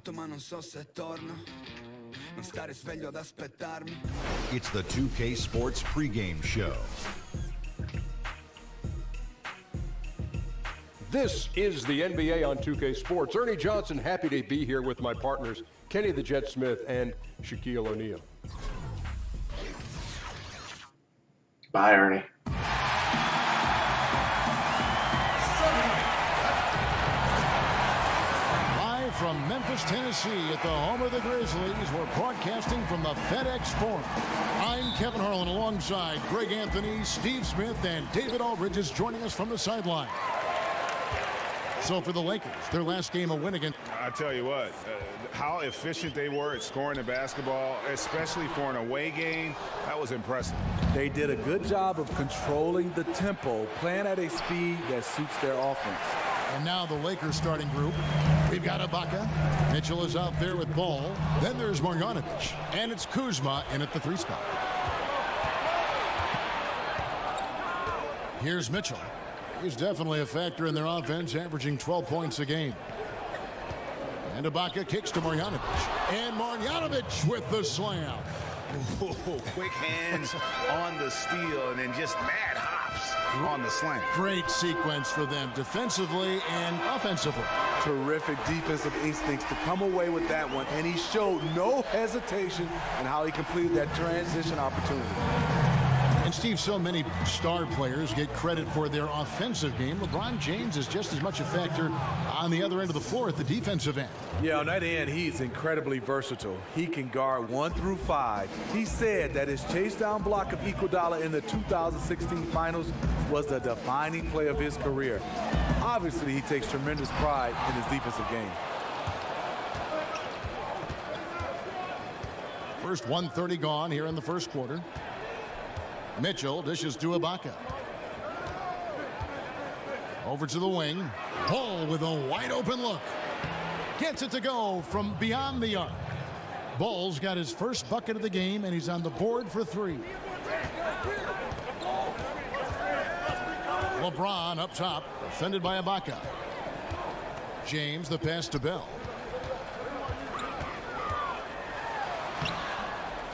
morto ma non so se torno. Non stare sveglio ad aspettarmi. It's the 2K Sports pregame show. This is the NBA on 2K Sports. Ernie Johnson, happy to be here with my partners, Kenny the Jet Smith and Shaquille O'Neal. Bye, Ernie. Live from Memphis, Tennessee, at the home of the Grizzlies, we're broadcasting from the FedEx Forum. I'm Kevin Harlan alongside Greg Anthony, Steve Smith, and David Aldridge is joining us from the sideline. So for the Lakers, their last game a win against... I tell you what, how efficient they were at scoring the basketball, especially for an away game, that was impressive. They did a good job of controlling the tempo, playing at a speed that suits their offense. And now the Lakers starting group. We've got Ibaka. Mitchell is out there with ball. Then there's Marjanovic. And it's Kuzma in at the 3 spot. Here's Mitchell. He's definitely a factor in their offense, averaging 12 points a game. And Ibaka kicks to Marjanovic. And Marjanovic with the slam. Ooh, quick hands on the steal and then just mad hops on the slam. Great sequence for them defensively and offensively. Terrific defensive instincts to come away with that one, and he showed no hesitation in how he completed that transition opportunity. And Steve, so many star players get credit for their offensive game. LeBron James is just as much a factor on the other end of the floor at the defensive end. Yeah, on that end, he's incredibly versatile. He can guard 1 through 5. He said that his chase down block of Iguodala in the 2016 finals was the defining play of his career. Obviously, he takes tremendous pride in his defensive game. First 1:30 gone here in the first quarter. Mitchell dishes to Ibaka. Over to the wing. Ball with a wide open look. Gets it to go from beyond the arc. Ball's got his first bucket of the game, and he's on the board for 3. LeBron up top, defended by Ibaka. James the pass to Bell.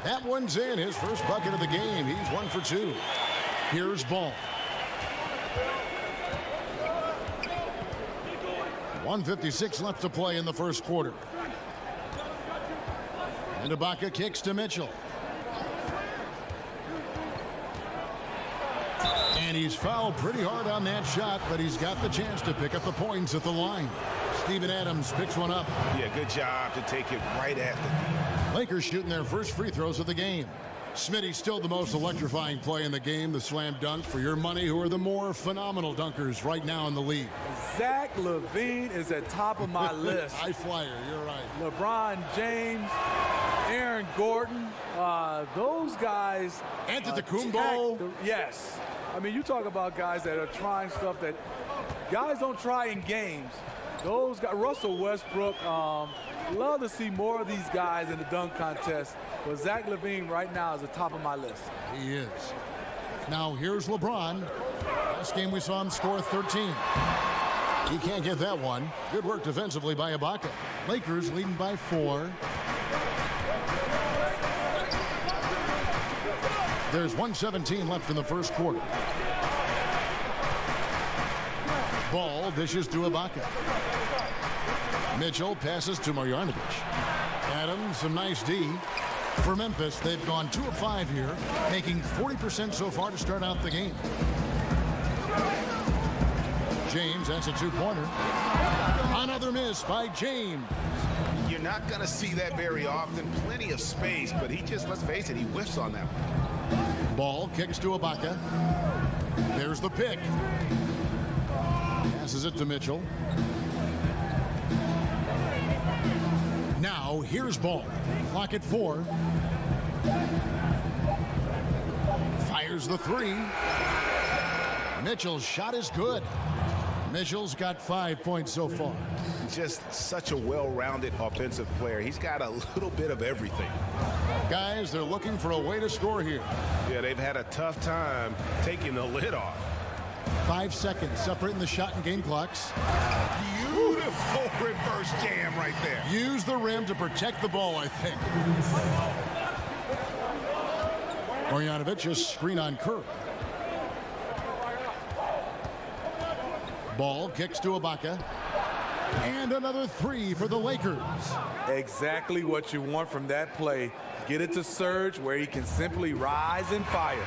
That one's in, his first bucket of the game. He's 1 for 2. Here's Ball. 1:56 left to play in the first quarter. And Ibaka kicks to Mitchell. And he's fouled pretty hard on that shot, but he's got the chance to pick up the points at the line. Steven Adams picks one up. Yeah, good job to take it right after. Lakers shooting their first free throws of the game. Smitty's still the most electrifying play in the game, the slam dunk. For your money, who are the more phenomenal dunkers right now in the league? Zach LaVine is at top of my list. High flyer, you're right. LeBron James, Aaron Gordon, those guys. Antetokounmpo. Yes. I mean, you talk about guys that are trying stuff that guys don't try in games. Those guys, Russell Westbrook, love to see more of these guys in the dunk contest. But Zach LaVine right now is the top of my list. He is. Now here's LeBron. Last game we saw him score 13. He can't get that one. Good work defensively by Ibaka. Lakers leading by 4. There's 1:17 left in the first quarter. Ball dishes to Ibaka. Mitchell passes to Marjanovic. Adams, some nice D. For Memphis, they've gone 2 of 5 here, making 40% so far to start out the game. James, that's a 2-pointer. Another miss by James. You're not going to see that very often. Plenty of space, but he just, let's face it, he whiffs on that one. Ball kicks to Ibaka. There's the pick. Passes it to Mitchell. Now, here's Ball. Clock at 4. Fires the 3. Mitchell's shot is good. Mitchell's got 5 points so far. Just such a well-rounded offensive player. He's got a little bit of everything. Guys, they're looking for a way to score here. Yeah, they've had a tough time taking the lid off. 5 seconds separating the shot and game clocks. Beautiful reverse jam right right there. Use the rim to protect the ball, I think. Marjanovic just screen on Curry. Ball kicks to Ibaka. And another three for the Lakers. Exactly what you want from that play. Get it to Serge where he can simply rise and fire.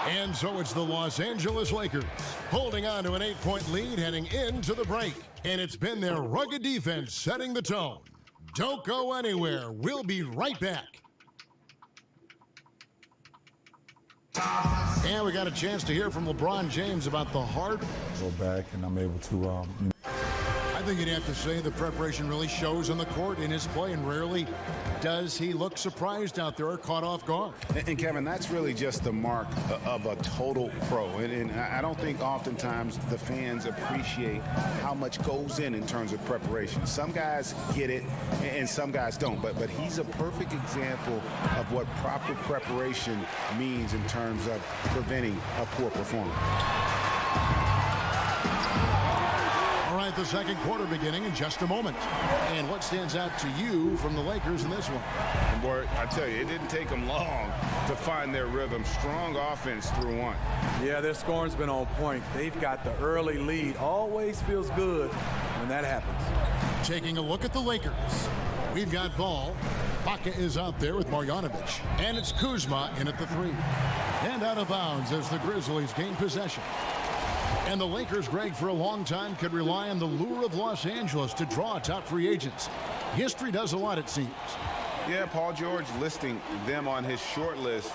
And so it's the Los Angeles Lakers holding on to an 8-point lead heading into the break. And it's been their rugged defense setting the tone. Don't go anywhere. We'll be right back. And we got a chance to hear from LeBron James about the heart. Go back and I'm able to I think you'd have to say the preparation really shows on the court in his play, and rarely does he look surprised out there or caught off guard. And Kevin, that's really just the mark of a total pro. And I don't think oftentimes the fans appreciate how much goes in terms of preparation. Some guys get it and some guys don't. But he's a perfect example of what proper preparation means in terms of preventing a poor performance. All right, the second quarter beginning in just a moment. And what stands out to you from the Lakers in this one? And boy, I tell you, it didn't take them long to find their rhythm. Strong offense through one. Yeah, their scoring's been on point. They've got the early lead. Always feels good when that happens. Taking a look at the Lakers. We've got ball. Ibaka is out there with Marjanovic. And it's Kuzma in at the three. And out of bounds as the Grizzlies gain possession. And the Lakers, Greg, for a long time could rely on the lure of Los Angeles to draw top free agents. History does a lot, it seems. Yeah, Paul George listing them on his short list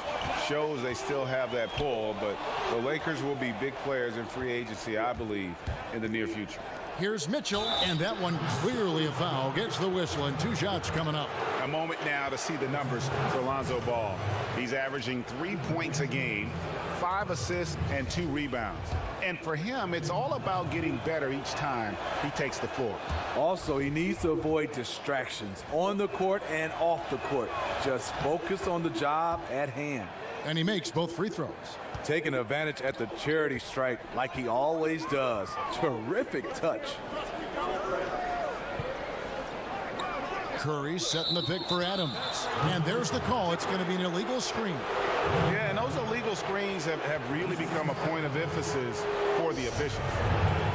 shows they still have that pull, but the Lakers will be big players in free agency, I believe, in the near future. Here's Mitchell, and that one clearly a foul. Gets the whistle, and 2 shots coming up. A moment now to see the numbers for Lonzo Ball. He's averaging 3 points a game, 5 assists, and 2 rebounds. And for him, it's all about getting better each time he takes the floor. Also, he needs to avoid distractions on the court and off the court. Just focus on the job at hand. And he makes both free throws. Taking advantage at the charity strike like he always does. Terrific touch. Curry setting the pick for Adams. And there's the call. It's going to be an illegal screen. Yeah, and those illegal screens have really become a point of emphasis for the officials.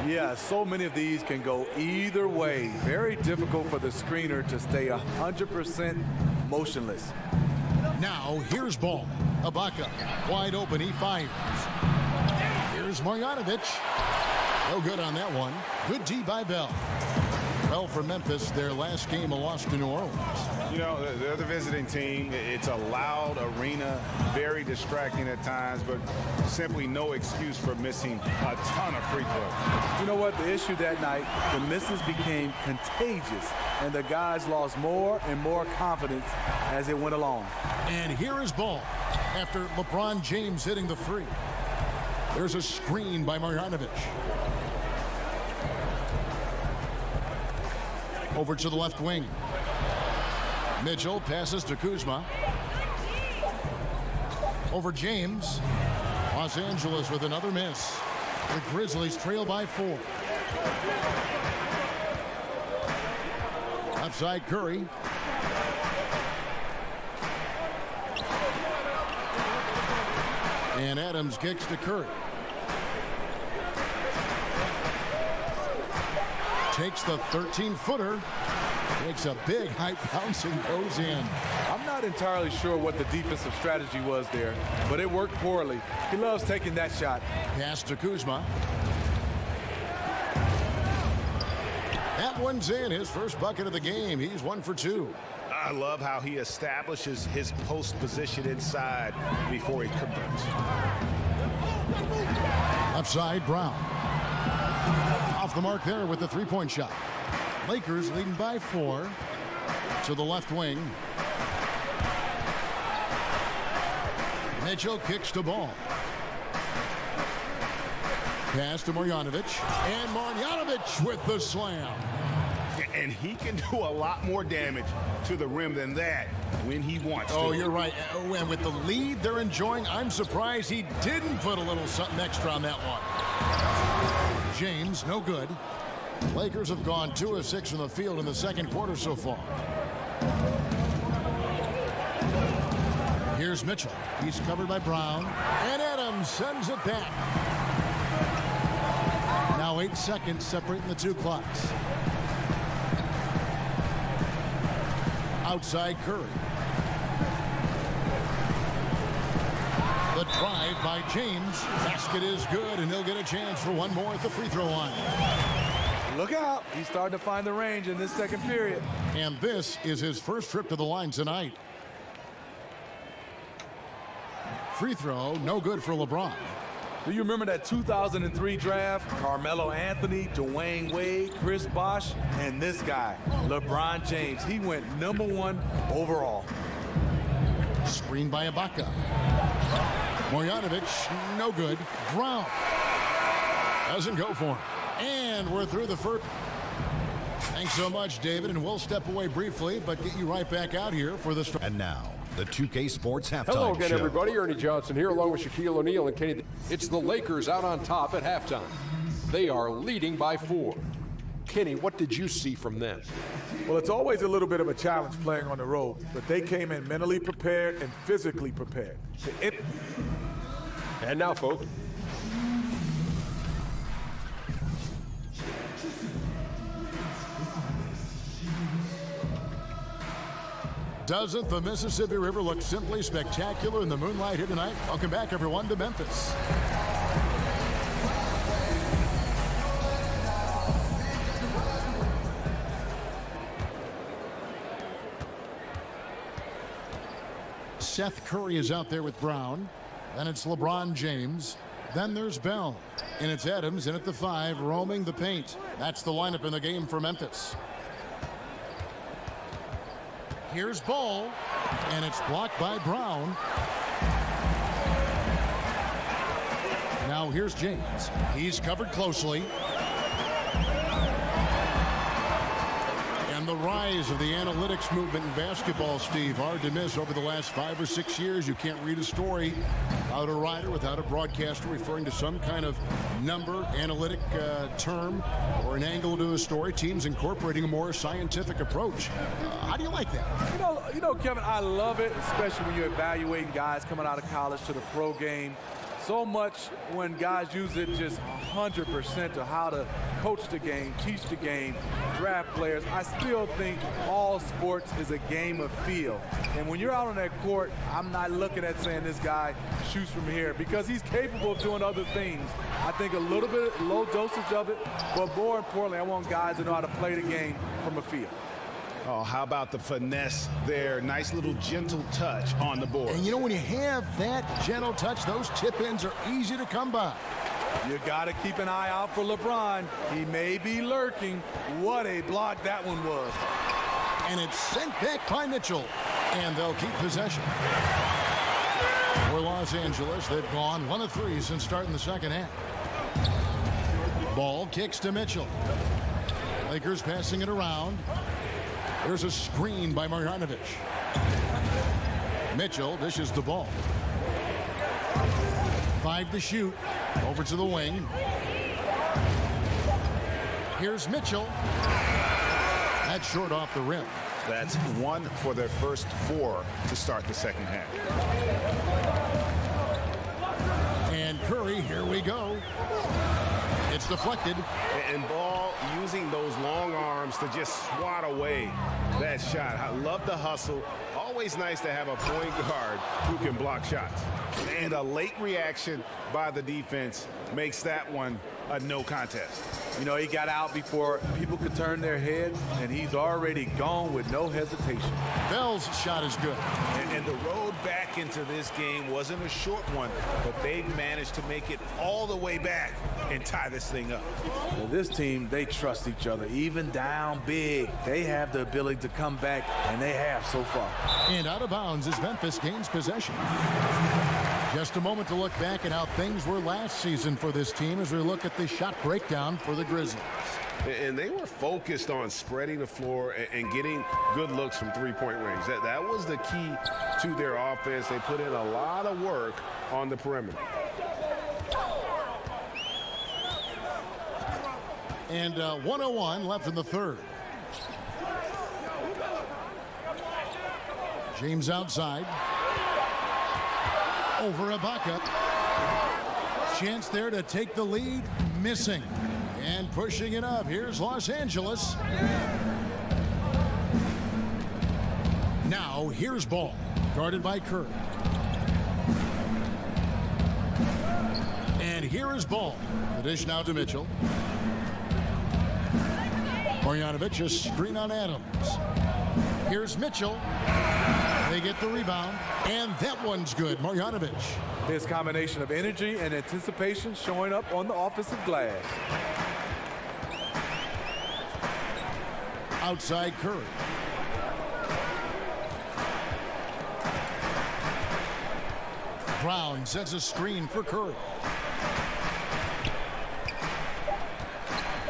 Yeah, so many of these can go either way. Very difficult for the screener to stay 100% motionless. Now, here's ball. Ibaka, wide open, he fires. Here's Marjanovic. No good on that one. Good D by Bell. Well, for Memphis, their last game a loss to New Orleans. You know, they're the visiting team. It's a loud arena, very distracting at times, but simply no excuse for missing a ton of free throws. You know what? The issue that night, the misses became contagious, and the guys lost more and more confidence as it went along. And here is ball after LeBron James hitting the three. There's a screen by Marjanovic. Over to the left wing. Mitchell passes to Kuzma. Over James. Los Angeles with another miss. The Grizzlies trail by 4. Left side Curry. And Adams kicks to Curry. Takes the 13-footer. Takes a big high bounce and goes in. I'm not entirely sure what the defensive strategy was there, but it worked poorly. He loves taking that shot. Pass to Kuzma. That one's in. His first bucket of the game. He's 1 for 2. I love how he establishes his post position inside before he converts. Left side, Brown. Off the mark there with the three-point shot. Lakers leading by 4 to the left wing. Mitchell kicks the ball. Pass to Marjanovic. And Marjanovic with the slam. And he can do a lot more damage to the rim than that when he wants to. Oh, you're right. And with the lead they're enjoying, I'm surprised he didn't put a little something extra on that one. James, no good. Lakers have gone 2 of 6 from the field in the second quarter so far. Here's Mitchell. He's covered by Brown. And Adams sends it back. Now 8 seconds separating the two clocks. Outside Curry. The drive by James. Basket is good, and he'll get a chance for one more at the free throw line. Look out. He's starting to find the range in this second period. And this is his first trip to the line tonight. Free throw, no good for LeBron. Do you remember that 2003 draft? Carmelo Anthony, Dwayne Wade, Chris Bosh, and this guy, LeBron James. He went #1 overall. Screen by Ibaka. Marjanovic, no good. Brown doesn't go for him. And we're through the first. Thanks so much, David, and we'll step away briefly, but get you right back out here for the start. And now, the 2K Sports Halftime Hello again, Show. everybody. Ernie Johnson here, along with Shaquille O'Neal and Kenny. It's the Lakers out on top at halftime. They are leading by 4. Kenny, what did you see from them? Well, it's always a little bit of a challenge playing on the road, but they came in mentally prepared and physically prepared. And now, folks. Doesn't the Mississippi River look simply spectacular in the moonlight here tonight? Welcome back, everyone, to Memphis. Seth Curry is out there with Brown. Then it's LeBron James. Then there's Bell. And it's Adams in at the 5, roaming the paint. That's the lineup in the game for Memphis. Here's Ball, and it's blocked by Brown. Now here's James. He's covered closely. And the rise of the analytics movement in basketball, Steve, hard to miss over the last 5 or 6 years. You can't read a story without a writer, without a broadcaster referring to some kind of number, analytic term, or an angle to a story. Teams incorporating a more scientific approach. How do you like that? You know, Kevin, I love it, especially when you're evaluating guys coming out of college to the pro game. So much when guys use it just 100% to how to coach the game, teach the game, draft players. I still think all sports is a game of feel. And when you're out on that court, I'm not looking at saying this guy shoots from here because he's capable of doing other things. I think a little bit low dosage of it, but more importantly, I want guys to know how to play the game from a field. Oh, how about the finesse there? Nice little gentle touch on the board. And you know, when you have that gentle touch, those tip-ins are easy to come by. You got to keep an eye out for LeBron. He may be lurking. What a block that one was. And it's sent back by Mitchell. And they'll keep possession. For Los Angeles, they've gone 1 of 3 since starting the second half. Ball kicks to Mitchell. Lakers passing it around. There's a screen by Marjanovic. Mitchell dishes the ball. 5 to shoot. Over to the wing. Here's Mitchell. That's short off the rim. That's 1 for their first 4 to start the second half. And Curry, here we go. It's deflected. And Ball using those long arms to just swat away that shot. I love the hustle. Always nice to have a point guard who can block shots. And a late reaction by the defense makes that one a no contest. You know, he got out before people could turn their heads, and he's already gone with no hesitation. Bell's shot is good. And the road back into this game wasn't a short one, but they've managed to make it all the way back and tie this thing up. Well, this team, they trust each other. Even down big, they have the ability to come back, and they have so far. And out of bounds as Memphis gains possession. Just a moment to look back at how things were last season for this team as we look at the shot breakdown for the Grizzlies. And they were focused on spreading the floor and getting good looks from three-point range. That was the key to their offense. They put in a lot of work on the perimeter. And 1:01 left in the third. James outside. Over Ibaka. Chance there to take the lead. Missing. And pushing it up. Here's Los Angeles. Now here's Ball. Guarded by Curry. And here is Ball. The dish now to Mitchell. Marjanovic, a screen on Adams. Here's Mitchell. They get the rebound. And that one's good. Marjanovic. His combination of energy and anticipation showing up on the offensive glass. Outside Curry. Brown sets a screen for Curry.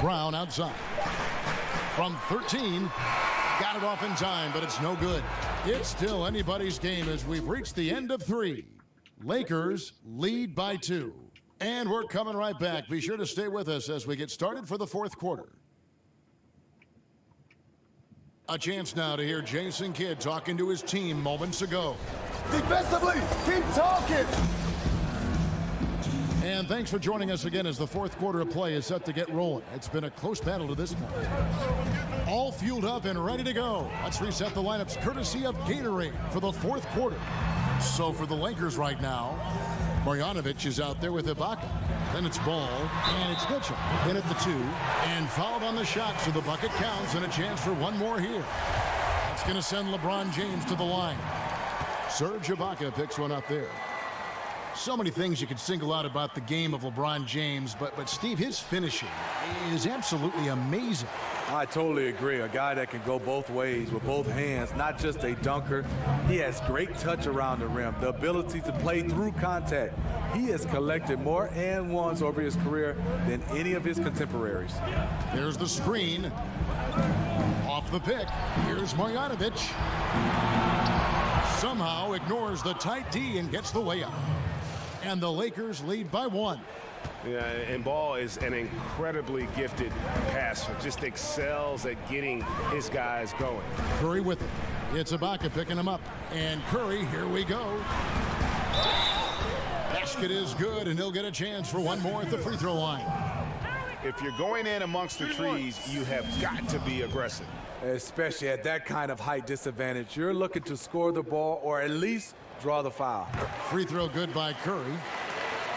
Brown outside. From 13. Got it off in time, but it's no good. It's still anybody's game as we've reached the end of 3. Lakers lead by 2. And we're coming right back. Be sure to stay with us as we get started for the fourth quarter. A chance now to hear Jason Kidd talking to his team moments ago. Defensively, keep talking. And thanks for joining us again as the fourth quarter of play is set to get rolling. It's been a close battle to this point. All fueled up and ready to go. Let's reset the lineups courtesy of Gatorade for the fourth quarter. So for the Lakers right now, Marjanovic is out there with Ibaka. Then it's Ball, and it's Mitchell. In at the 2, and fouled on the shot, so the bucket counts, and a chance for one more here. It's going to send LeBron James to the line. Serge Ibaka picks one up there. So many things you could single out about the game of LeBron James, but Steve, his finishing is absolutely amazing. I totally agree. A guy that can go both ways with both hands, not just a dunker. He has great touch around the rim, the ability to play through contact. He has collected more and ones over his career than any of his contemporaries. There's the screen. Off the pick. Here's Marjanovic. Somehow ignores the tight D and gets the layup. And the Lakers lead by 1. Yeah, and Ball is an incredibly gifted passer. Just excels at getting his guys going. Curry with it. It's Ibaka picking him up. And Curry, here we go. Basket is good, and he'll get a chance for one more at the free throw line. If you're going in amongst the trees, you have got to be aggressive. Especially at that kind of height disadvantage. You're looking to score the ball or at least draw the foul. Free throw good by Curry.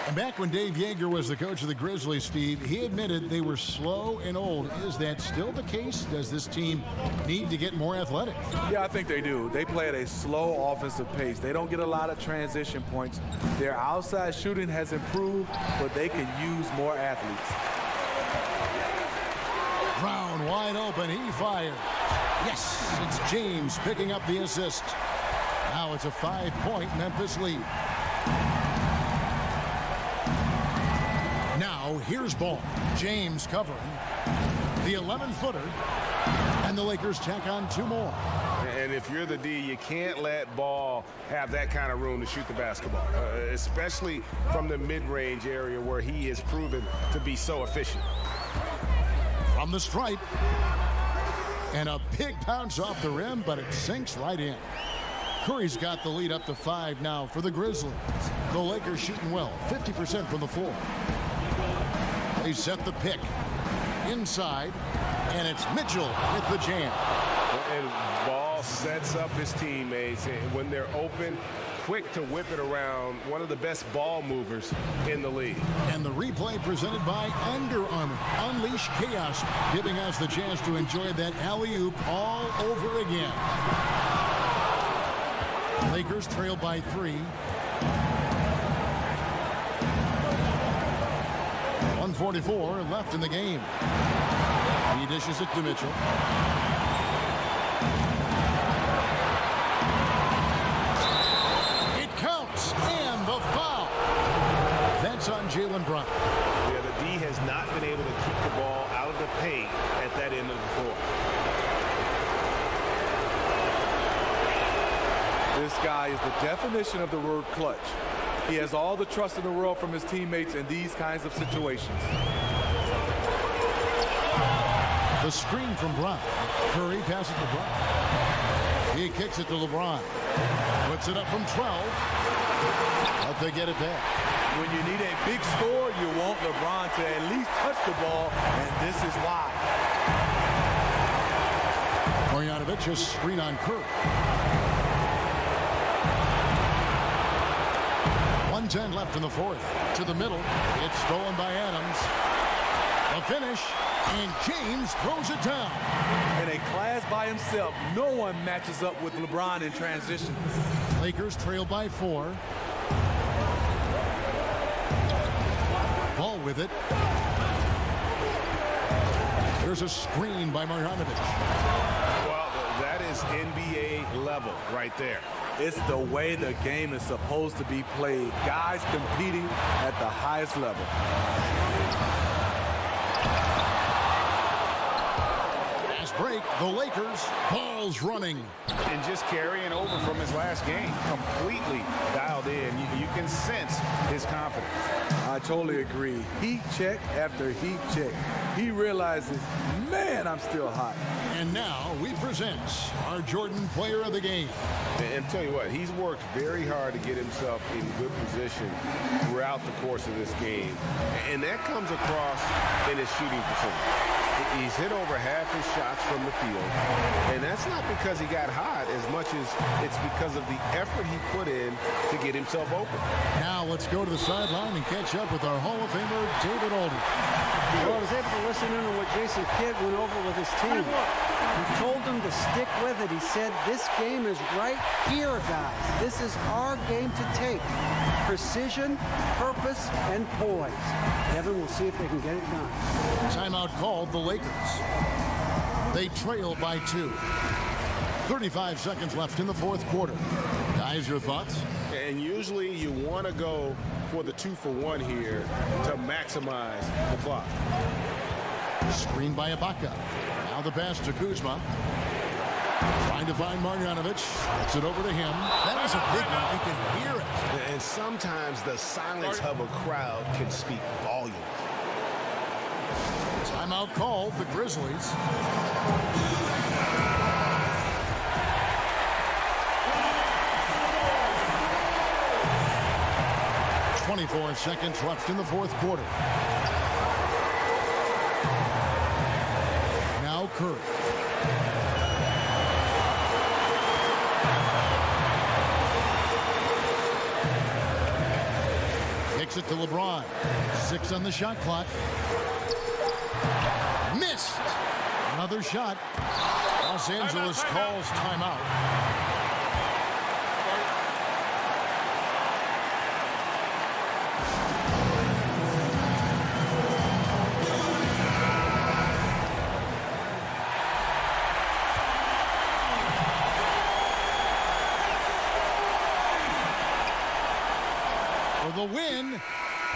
And back when Dave Yeager was the coach of the Grizzlies, Steve, he admitted they were slow and old. Is that still the case? Does this team need to get more athletic? Yeah, I think they do. They play at a slow offensive pace. They don't get a lot of transition points. Their outside shooting has improved, but they can use more athletes. Brown wide open. He fires. Yes, it's James picking up the assist. Now it's a 5-point Memphis lead. Now here's Ball. James covering. The 11-footer. And the Lakers tack on 2 more. And if you're the D, you can't let Ball have that kind of room to shoot the basketball, especially from the mid-range area where he has proven to be so efficient. From the stripe. And a big bounce off the rim, but it sinks right in. Curry's got the lead up to 5 now for the Grizzlies. The Lakers shooting well, 50% from the floor. They set the pick. Inside, and it's Mitchell with the jam. And Ball sets up his teammates, and when they're open, quick to whip it around. One of the best ball movers in the league. And the replay presented by Under Armour. Unleash chaos, giving us the chance to enjoy that alley-oop all over again. Lakers trail by 3. 1:44 left in the game. He dishes it to Mitchell. It counts, and the foul. That's on Jaylen Brown. Yeah, the D has not been able to keep the ball out of the paint at that end of the floor. This guy is the definition of the word clutch. He has all the trust in the world from his teammates in these kinds of situations. The screen from Brown. Curry passes to Brown. He kicks it to LeBron. Puts it up from 12. But they get it back. When you need a big score, you want LeBron to at least touch the ball, and this is why. Marjanovic just screen on Curry. 1:10 left in the fourth. To the middle. It's stolen by Adams. The finish, and James throws it down. In a class by himself, no one matches up with LeBron in transition. Lakers trail by 4. Ball with it. There's a screen by Marjanovic. Well, that is NBA level right there. It's the way the game is supposed to be played. Guys competing at the highest level. Fast break, the Lakers. Ball's running. And just carrying over from his last game. Completely dialed in. You can sense his confidence. I totally agree. Heat check after heat check. He realizes, man, I'm still hot. And now we present our Jordan Player of the Game. And tell you what, he's worked very hard to get himself in good position throughout the course of this game. And that comes across in his shooting percentage. He's hit over half his shots from the field. And that's not because he got hot as much as it's because of the effort he put in to get himself open. Now let's go to the sideline and catch up with our Hall of Famer, David Aldridge. Well, I was able to listen in to what Jason Kidd went over with his team. He told them to stick with it. He said, this game is right here, guys. This is our game to take. Precision, purpose, and poise. Kevin, we'll see if they can get it done. Timeout called the Lakers. They trail by 2. 35 seconds left in the fourth quarter. Guys, your thoughts? And usually you want to go for the 2-for-1 here to maximize the clock. Screen by Ibaka. Now the pass to Kuzma. Trying to find Marjanovic. Gets it over to him. That was a big one. You can hear it. And sometimes the silence of a crowd can speak volumes. Timeout called the Grizzlies. .24 seconds left in the fourth quarter. Now Curry. Kicks it to LeBron. 6 on the shot clock. Missed. Another shot. Los Angeles calls timeout. The win.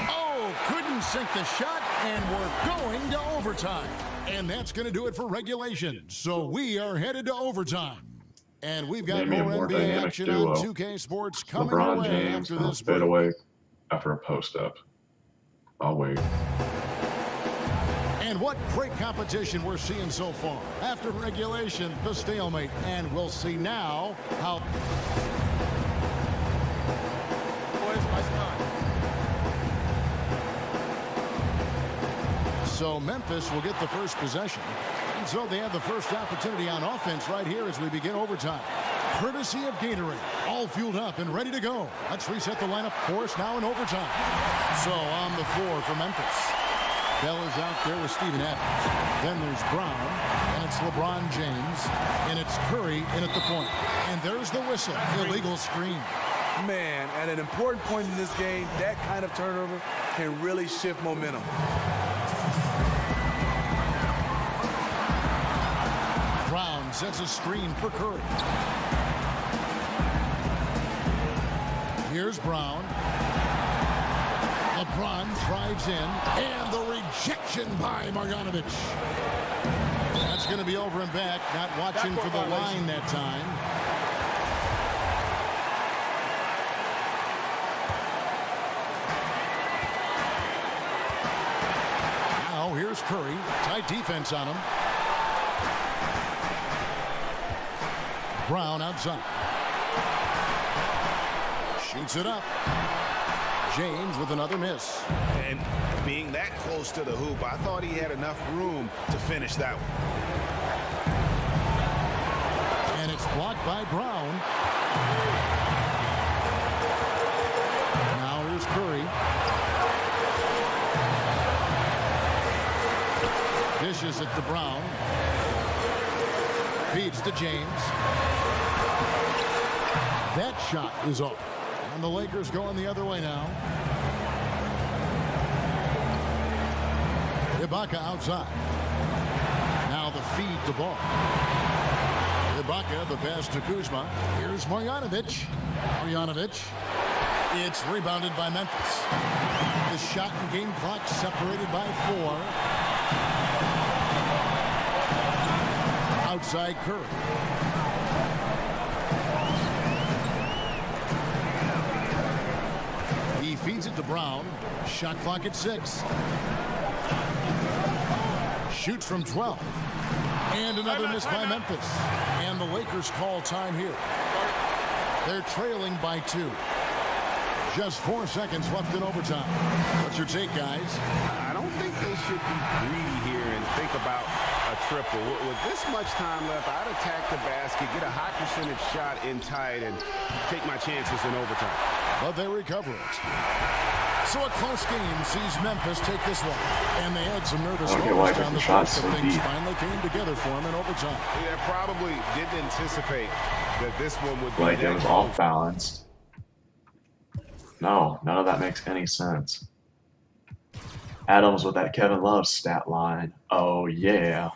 Oh, couldn't sink the shot, and we're going to overtime. And that's going to do it for regulation. So we are headed to overtime. And we've got more NBA action on 2K Sports coming LeBron your way James after this fade break. away after a post-up. I'll wait. And what great competition we're seeing so far. After regulation, the stalemate. And we'll see now how... So Memphis will get the first possession. And so they have the first opportunity on offense right here as we begin overtime. Courtesy of Gatorade. All fueled up and ready to go. Let's reset the lineup for us now in overtime. So on the floor for Memphis. Bell is out there with Steven Adams. Then there's Brown. And it's LeBron James. And it's Curry in at the point. And there's the whistle. Illegal screen. Man, at an important point in this game, that kind of turnover can really shift momentum. Brown sets a screen for Curry. Here's Brown. LeBron drives in, and the rejection by Marjanovic. That's going to be over and back, not watching for the line that time. Now here's Curry. Tight defense on him. Brown outside. Shoots it up. James with another miss. And being that close to the hoop, I thought he had enough room to finish that one. And it's blocked by Brown. Now here's Curry. Dishes it to Brown. Feeds to James. That shot is off. And the Lakers going the other way now. Ibaka outside. Now the feed to Ball. Ibaka, the pass to Kuzma. Here's Marjanovic. It's rebounded by Memphis. The shot and game clock separated by 4. Outside Curry. He feeds it to Brown. Shot clock at 6. Shoots from 12. And another miss by Memphis. And the Lakers call time here. They're trailing by 2. Just 4 seconds left in overtime. What's your take, guys? I don't think they should be greedy here and think about a triple. With this much time left, I'd attack the basket, get a high percentage shot in tight, and take my chances in overtime. But they recover it. So a close game sees Memphis take this one. And they had some nervous moments down the stretch, but things finally came together for them in overtime. Yeah, probably didn't anticipate that this one would be like it was off balance. No, none of that makes any sense. Adams with that Kevin Love stat line. Oh, yeah.